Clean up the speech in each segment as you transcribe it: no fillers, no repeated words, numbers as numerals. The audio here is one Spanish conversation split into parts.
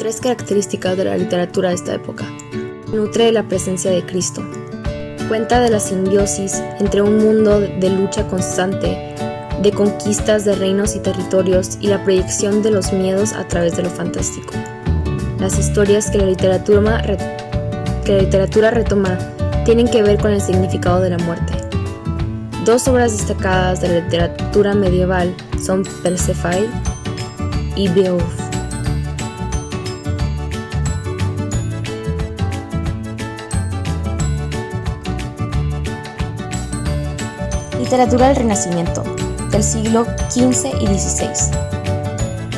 Tres características de la literatura de esta época. Nutre de la presencia de Cristo. Cuenta de la simbiosis entre un mundo de lucha constante, de conquistas de reinos y territorios y la proyección de los miedos a través de lo fantástico. Las historias que la literatura retoma tienen que ver con el significado de la muerte. Dos obras destacadas de la literatura medieval son Perséphone y Beowulf. Literatura del Renacimiento, del siglo XV y XVI.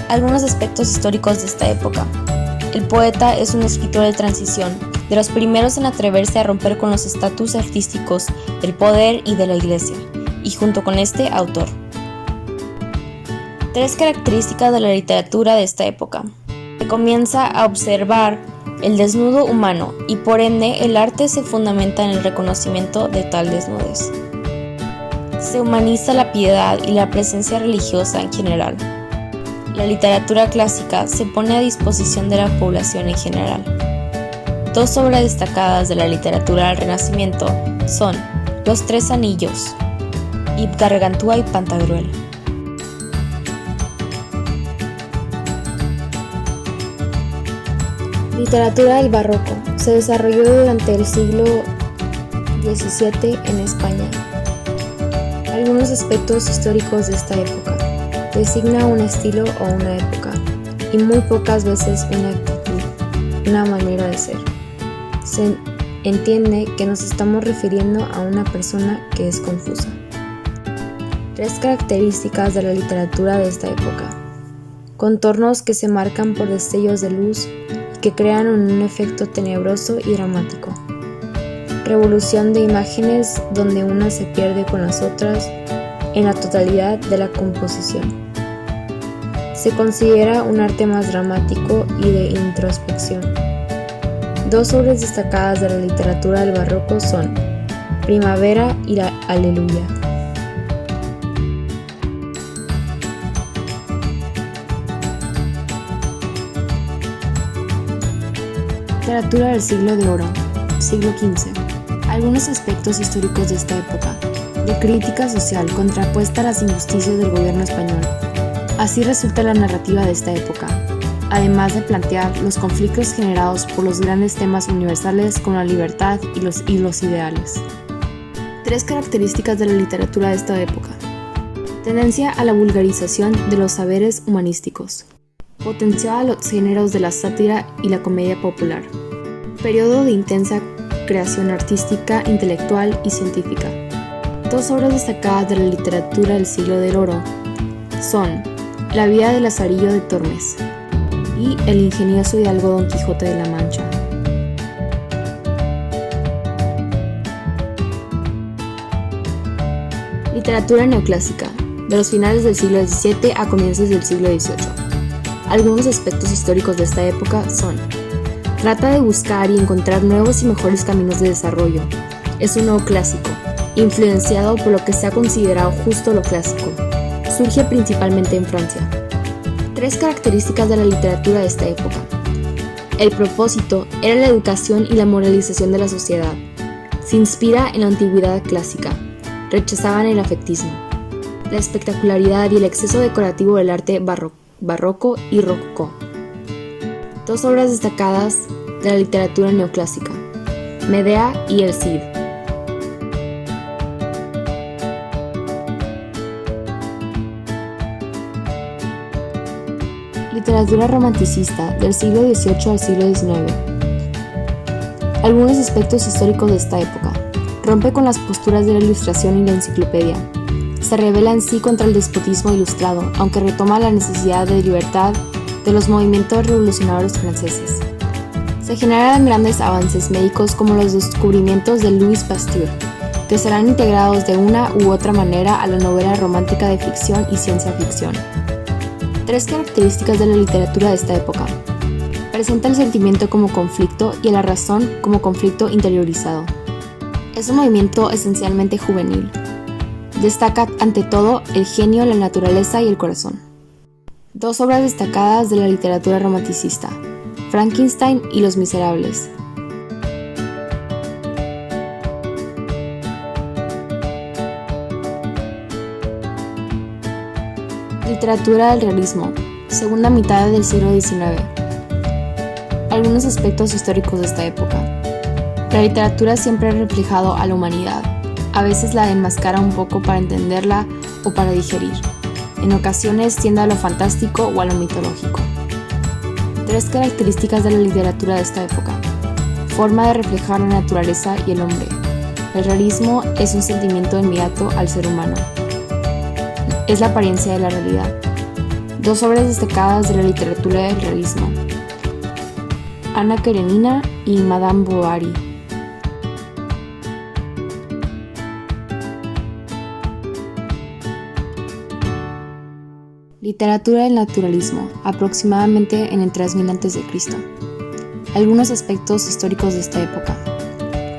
Algunos aspectos históricos de esta época. El poeta es un escritor de transición, de los primeros en atreverse a romper con los estatus artísticos del poder y de la iglesia, y junto con este, autor. Tres características de la literatura de esta época. Se comienza a observar el desnudo humano y por ende el arte se fundamenta en el reconocimiento de tal desnudez. Se humaniza la piedad y la presencia religiosa en general. La literatura clásica se pone a disposición de la población en general. Dos obras destacadas de la literatura del Renacimiento son Los Tres Anillos y Gargantúa y Pantagruel. Literatura del Barroco se desarrolló durante el siglo XVII en España. Algunos aspectos históricos de esta época. Designa un estilo o una época, y muy pocas veces una actitud, una manera de ser. Se entiende que nos estamos refiriendo a una persona que es confusa. Tres características de la literatura de esta época. Contornos que se marcan por destellos de luz y que crean un efecto tenebroso y dramático. Revolución de imágenes donde una se pierde con las otras en la totalidad de la composición. Se considera un arte más dramático y de introspección. Dos obras destacadas de la literatura del barroco son Primavera y la Aleluya. Literatura del siglo de oro, siglo XV. Algunos aspectos históricos de esta época, de crítica social contrapuesta a las injusticias del gobierno español. Así resulta la narrativa de esta época, además de plantear los conflictos generados por los grandes temas universales como la libertad y los ideales. Tres características de la literatura de esta época. Tendencia a la vulgarización de los saberes humanísticos. Potencial a los géneros de la sátira y la comedia popular. Periodo de intensa creación artística, intelectual y científica. Dos obras destacadas de la literatura del siglo del oro son La vida de Lazarillo de Tormes y El ingenioso hidalgo Don Quijote de la Mancha. Literatura neoclásica, de los finales del siglo XVII a comienzos del siglo XVIII. Algunos aspectos históricos de esta época son: trata de buscar y encontrar nuevos y mejores caminos de desarrollo. Es un nuevo clásico, influenciado por lo que se ha considerado justo lo clásico. Surge principalmente en Francia. Tres características de la literatura de esta época. El propósito era la educación y la moralización de la sociedad. Se inspira en la antigüedad clásica. Rechazaban el afectismo, la espectacularidad y el exceso decorativo del arte barroco y rococó. Dos obras destacadas de la literatura neoclásica, Medea y El Cid. Literatura romanticista, del siglo XVIII al siglo XIX. Algunos aspectos históricos de esta época. Rompe con las posturas de la Ilustración y la Enciclopedia. Se revela en sí contra el despotismo ilustrado, aunque retoma la necesidad de libertad de los movimientos revolucionarios franceses. Se generan grandes avances médicos como los descubrimientos de Louis Pasteur, que serán integrados de una u otra manera a la novela romántica de ficción y ciencia ficción. Tres características de la literatura de esta época. Presenta el sentimiento como conflicto y a la razón como conflicto interiorizado. Es un movimiento esencialmente juvenil. Destaca ante todo el genio, la naturaleza y el corazón. Dos obras destacadas de la literatura romanticista, Frankenstein y Los Miserables. Literatura del realismo, segunda mitad del siglo XIX. Algunos aspectos históricos de esta época. La literatura siempre ha reflejado a la humanidad. A veces la enmascara un poco para entenderla o para digerir. En ocasiones tiende a lo fantástico o a lo mitológico. 3 características de la literatura de esta época. Forma de reflejar la naturaleza y el hombre. El realismo es un sentimiento inmediato al ser humano. Es la apariencia de la realidad. 2 obras destacadas de la literatura del realismo: Ana Karenina y Madame Bovary. Literatura del naturalismo, aproximadamente en el 3000 a.C. Algunos aspectos históricos de esta época.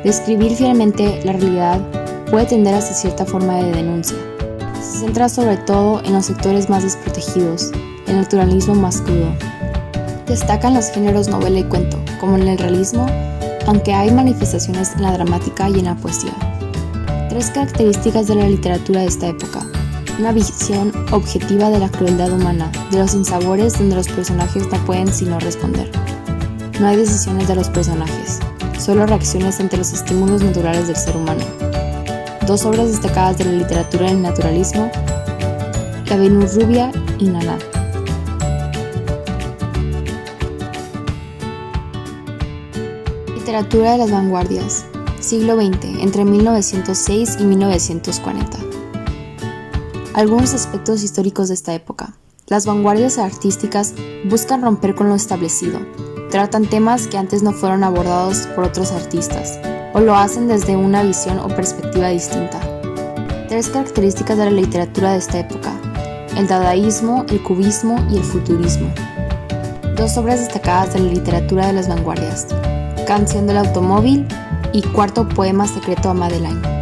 Describir fielmente la realidad puede tender hacia cierta forma de denuncia. Se centra sobre todo en los sectores más desprotegidos, el naturalismo más crudo. Destacan los géneros novela y cuento, como en el realismo, aunque hay manifestaciones en la dramática y en la poesía. 3 características de la literatura de esta época. Una visión objetiva de la crueldad humana, de los sinsabores donde los personajes no pueden sino responder. No hay decisiones de los personajes, solo reacciones ante los estímulos naturales del ser humano. 2 obras destacadas de la literatura del naturalismo: La Venus rubia y Nana. Literatura de las vanguardias, siglo XX, entre 1906 y 1940. Algunos aspectos históricos de esta época. Las vanguardias artísticas buscan romper con lo establecido. Tratan temas que antes no fueron abordados por otros artistas, o lo hacen desde una visión o perspectiva distinta. 3 características de la literatura de esta época: el dadaísmo, el cubismo y el futurismo. 2 obras destacadas de la literatura de las vanguardias: Canción del automóvil y Cuarto poema secreto a Madeleine.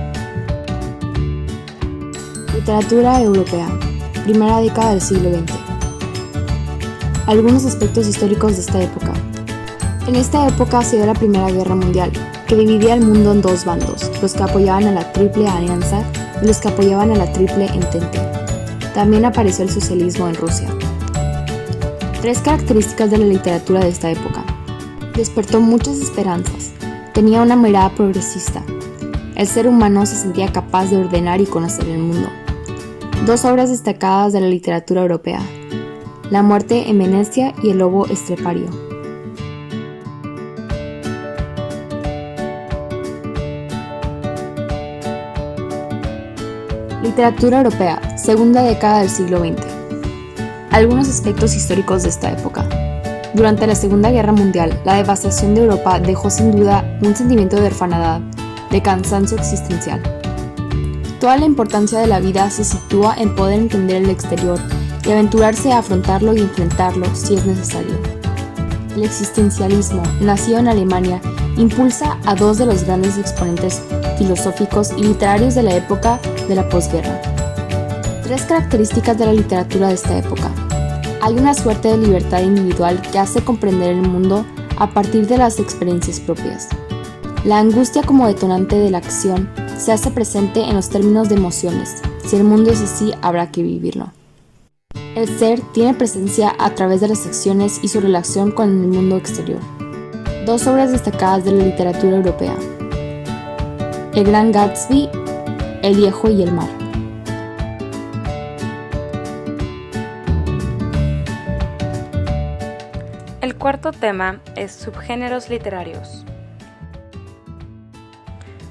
Literatura europea, primera década del siglo XX. Algunos aspectos históricos de esta época. En esta época se dio la Primera Guerra Mundial, que dividía el mundo en 2 bandos, los que apoyaban a la Triple Alianza y los que apoyaban a la Triple Entente. También apareció el socialismo en Rusia. 3 características de la literatura de esta época. Despertó muchas esperanzas. Tenía una mirada progresista. El ser humano se sentía capaz de ordenar y conocer el mundo. 2 obras destacadas de la literatura europea: La muerte en Venecia y El lobo estrepario. Literatura europea, segunda década del siglo XX. Algunos aspectos históricos de esta época. Durante la Segunda Guerra Mundial, la devastación de Europa dejó sin duda un sentimiento de orfandad, de cansancio existencial. Toda la importancia de la vida se sitúa en poder entender el exterior y aventurarse a afrontarlo y enfrentarlo si es necesario. El existencialismo, nacido en Alemania, impulsa a 2 de los grandes exponentes filosóficos y literarios de la época de la posguerra. 3 características de la literatura de esta época. Hay una suerte de libertad individual que hace comprender el mundo a partir de las experiencias propias. La angustia como detonante de la acción se hace presente en los términos de emociones. Si el mundo es así, habrá que vivirlo. El ser tiene presencia a través de las acciones y su relación con el mundo exterior. 2 obras destacadas de la literatura europea: El Gran Gatsby, El viejo y el mar. El cuarto tema es subgéneros literarios.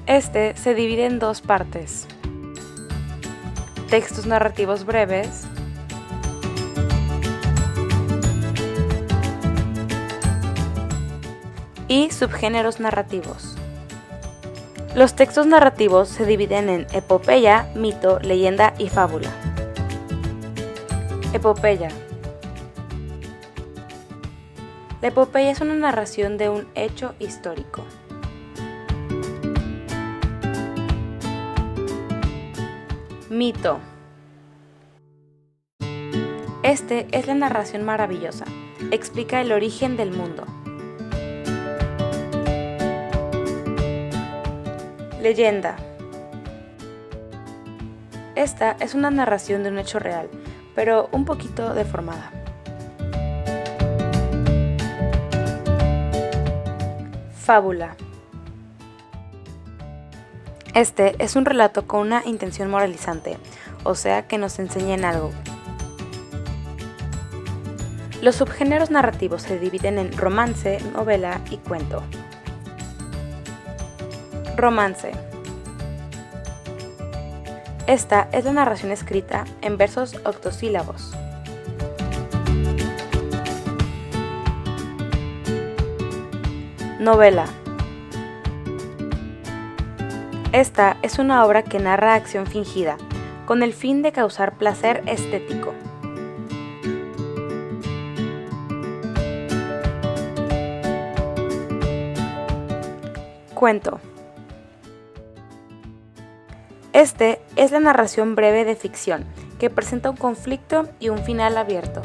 Este se divide en 2 partes: textos narrativos breves y subgéneros narrativos. Los textos narrativos se dividen en epopeya, mito, leyenda y fábula. Epopeya. La epopeya es una narración de un hecho histórico. Mito. Este es la narración maravillosa. Explica el origen del mundo. Leyenda. Esta es una narración de un hecho real, pero un poquito deformada. Fábula. Este es un relato con una intención moralizante, o sea que nos enseña algo. Los subgéneros narrativos se dividen en romance, novela y cuento. Romance. Esta es la narración escrita en versos octosílabos. Novela. Esta es una obra que narra acción fingida, con el fin de causar placer estético. Cuento. Este es la narración breve de ficción, que presenta un conflicto y un final abierto.